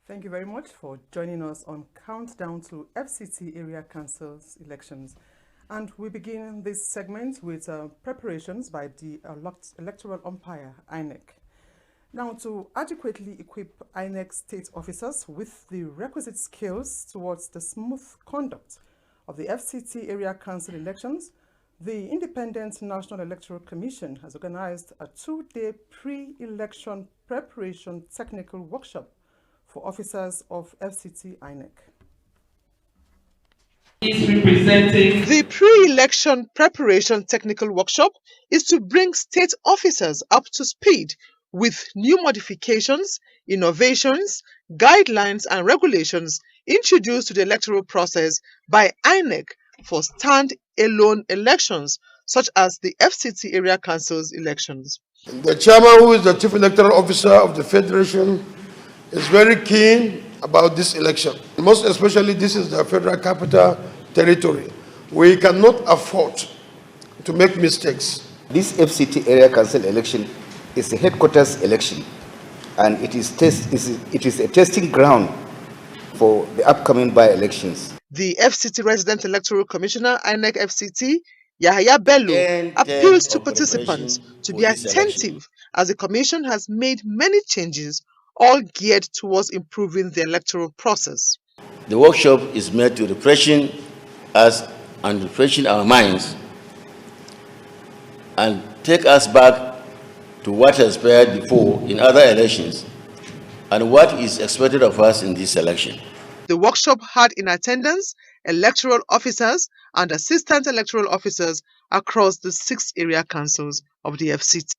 Thank you very much for joining us on Countdown to FCT Area Council Elections. And we begin this segment with preparations by the electoral umpire, INEC. Now, to adequately equip INEC state officers with the requisite skills towards the smooth conduct of the FCT Area Council elections, the Independent National Electoral Commission has organized a 2-day pre-election preparation technical workshop for officers of FCT INEC. The pre-election preparation technical workshop is to bring state officers up to speed with new modifications, innovations, guidelines and regulations introduced to the electoral process by INEC for stand-alone elections such as the FCT Area Council's elections. The chairman, who is the chief electoral officer of the Federation, is very keen about this election. Most especially, this is the Federal Capital Territory. We cannot afford to make mistakes. This FCT Area Council election is a headquarters election, and it is a testing ground for the upcoming by-elections. The FCT Resident Electoral Commissioner, INEC FCT, Yahaya Bello, appeals to participants to be attentive as the Commission has made many changes, all geared towards improving the electoral process. The workshop is meant to refreshing us and refreshing our minds and take us back to what has transpired before in other elections and what is expected of us in this election. The workshop had in attendance electoral officers and assistant electoral officers across the 6 area councils of the FCT.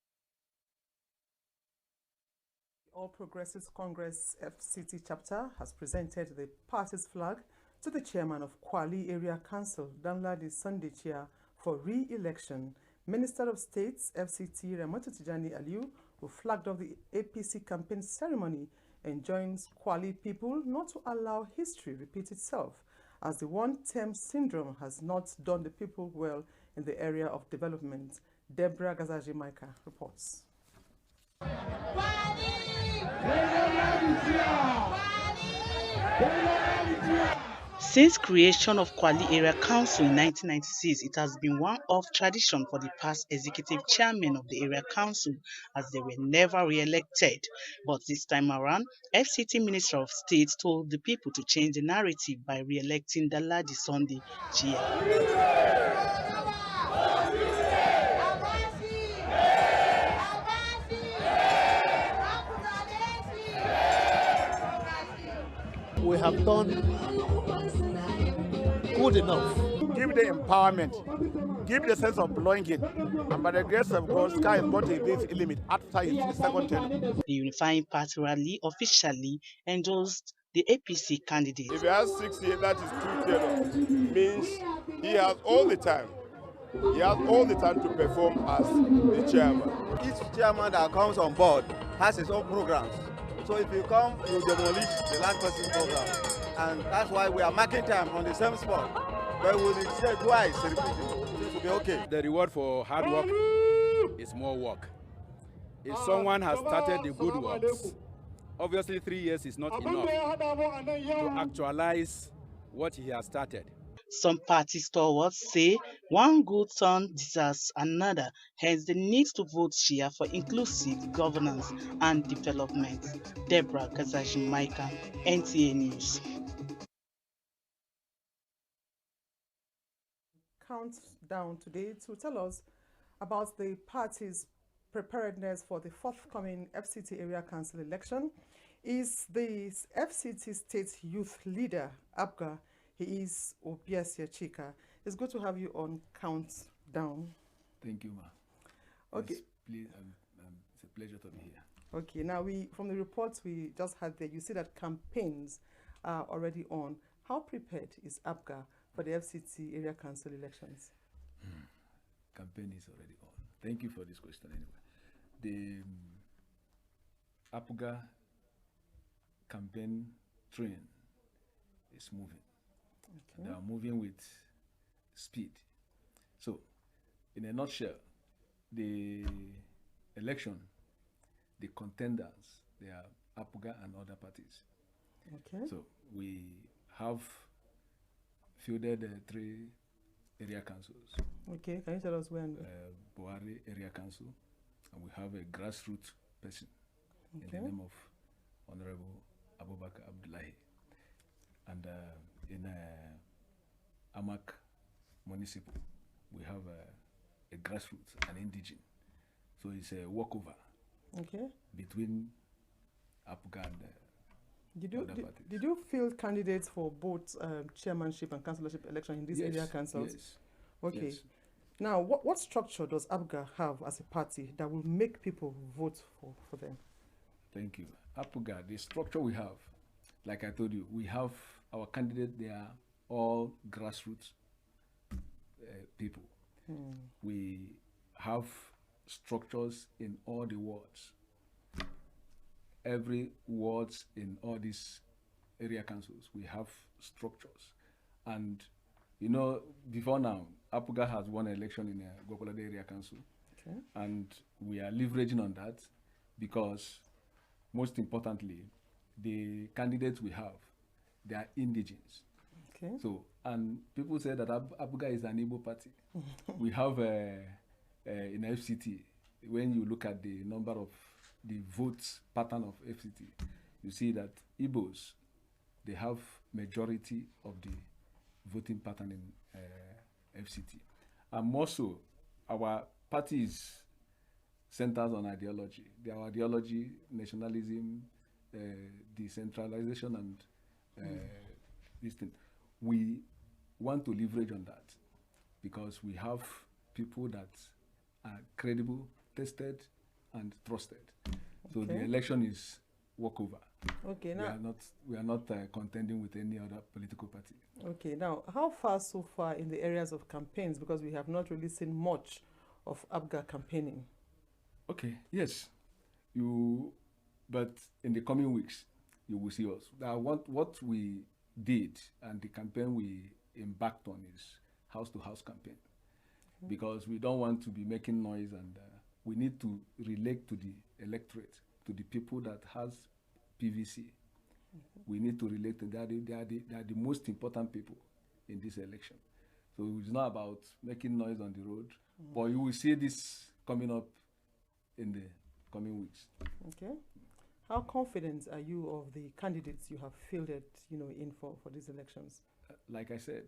All Progressives Congress FCT chapter has presented the party's flag to the chairman of Kwali Area Council, Danladi Sunday Chair, for re-election. Minister of States FCT Ramatu Tijani Aliu, who flagged off the APC campaign ceremony, enjoins Kwali people not to allow history repeat itself, as the one-term syndrome has not done the people well in the area of development. Deborah Gazaji-Maika reports. Since creation of Kwali Area Council in 1996, it has been one of tradition for the past executive chairmen of the Area Council, as they were never re-elected. But this time around, FCT Minister of State told the people to change the narrative by re-electing Danladi Sunday Chair. We have done good enough. Give the empowerment, give the sense of belonging, and by the grace of God, sky is not a big limit after his second term. The unifying party rally officially endorsed the APC candidate. If he has 6 years, that is 2 terms, means he has all the time. He has all the time to perform as the chairman. Each chairman that comes on board has his own programs. So if you come, you demolish the land person program. And that's why we are marking time on the same spot. But we will say twice, repeating. It will be okay. The reward for hard work is more work. If someone has started the good works, obviously 3 years is not enough to actualize what he has started. Some party stalwarts say one good turn deserves another, hence the need to vote Shia for inclusive governance and development. Deborah Gazaji-Maika, NTA News. Countdown today to tell us about the party's preparedness for the forthcoming FCT Area Council election is the FCT State Youth Leader, APGA. He is Obiasia Chika. It's good to have you on Countdown. Thank you, ma. Okay. It's a pleasure to be here. Okay, now from the reports we just had there, you see that campaigns are already on. How prepared is APGA for the FCT Area Council elections? Campaign is already on. Thank you for this question anyway. The APGA campaign train is moving. Okay. They are moving with speed. So, in a nutshell, the election, the contenders, they are APGA and other parties. Okay. So we have fielded 3 area councils. Okay, can you tell us when? Buhari Area Council, and we have a grassroots person in the name of Honorable Abubakar Abdullahi. And in Amak Municipal, we have a grassroots, an indigene. So it's a walkover between APGA and other parties. Did you field candidates for both chairmanship and councillorship election in these area councils? Yes. Okay. Yes. Now, what structure does APGA have as a party that will make people vote for them? Thank you. APGA, the structure we have, like I told you, we have our candidates, they are all grassroots people. We have structures in all the wards. Every wards in all these area councils, we have structures. And, you know, before now, APGA has won an election in Gokolade Area Council. Okay. And we are leveraging on that because, most importantly, the candidates we have, they are indigenes. Okay. So, and people say that APGA is an Igbo party. We have in FCT, when you look at the number of the votes pattern of FCT, you see that Igbos, they have majority of the voting pattern in FCT. And more so, our party is centers on ideology. Our ideology, nationalism, decentralization, and this thing. We want to leverage on that because we have people that are credible, tested, and trusted. So the election is walkover. Okay, now we are not contending with any other political party. Okay, now how far so far in the areas of campaigns, because we have not really seen much of APGA campaigning? Okay, yes, but in the coming weeks you will see us. What we did and the campaign we embarked on is house-to-house campaign, because we don't want to be making noise, and we need to relate to the electorate, to the people that has PVC. We need to relate to them. They are the most important people in this election. So it's not about making noise on the road, but you will see this coming up in the coming weeks. Okay. How confident are you of the candidates you have fielded, in for these elections? Like I said,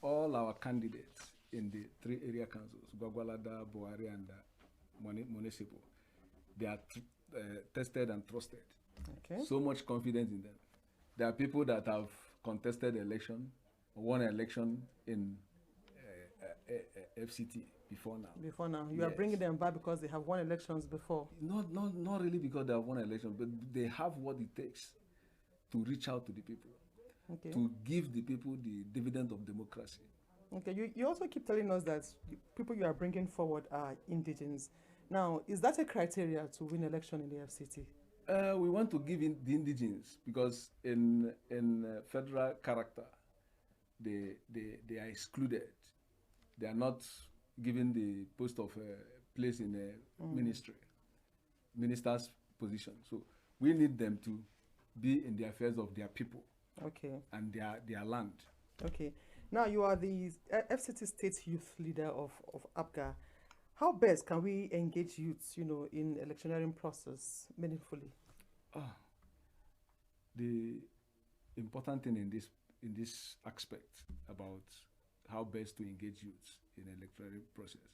all our candidates in the 3 area councils, Gwagwalada, Buhari, and Municipal, they are tested and trusted. Okay. So much confidence in them. There are people that have contested election, won an election in FCT before now. Before now, you are bringing them back because they have won elections before. Not really because they have won an election, but they have what it takes to reach out to the people, to give the people the dividend of democracy. Okay, you also keep telling us that the people you are bringing forward are indigenes. Now, is that a criteria to win election in the FCT? We want to give in the indigenes because in federal character, they are excluded. They are not given the post of place in the minister's position. So we need them to be in the affairs of their people. Okay. And their land. Okay. Now you are the FCT State Youth Leader of APGA. How best can we engage youths, in electioneering process meaningfully? The important thing in this aspect about how best to engage youths in electoral process,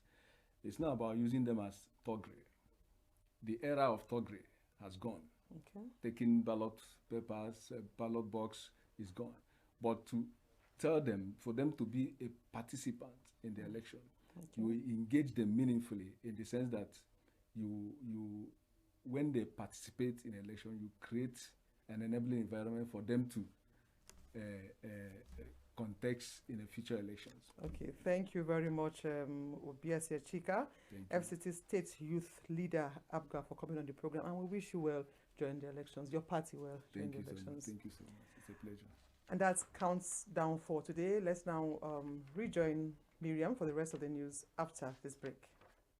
it's not about using them as thuggery. The era of thuggery has gone. Okay. Taking ballot papers, ballot box is gone. But to tell them, for them to be a participant in the election, you engage them meaningfully in the sense that you when they participate in election, you create an enabling environment for them to context in the future elections. Okay, thank you very much, Obiasia Chika, FCT State Youth Leader, APGA, for coming on the program, and we wish you well during the elections, your party well during the elections. Thank you so much. It's a pleasure. And that counts down for today. Let's now rejoin Miriam for the rest of the news after this break.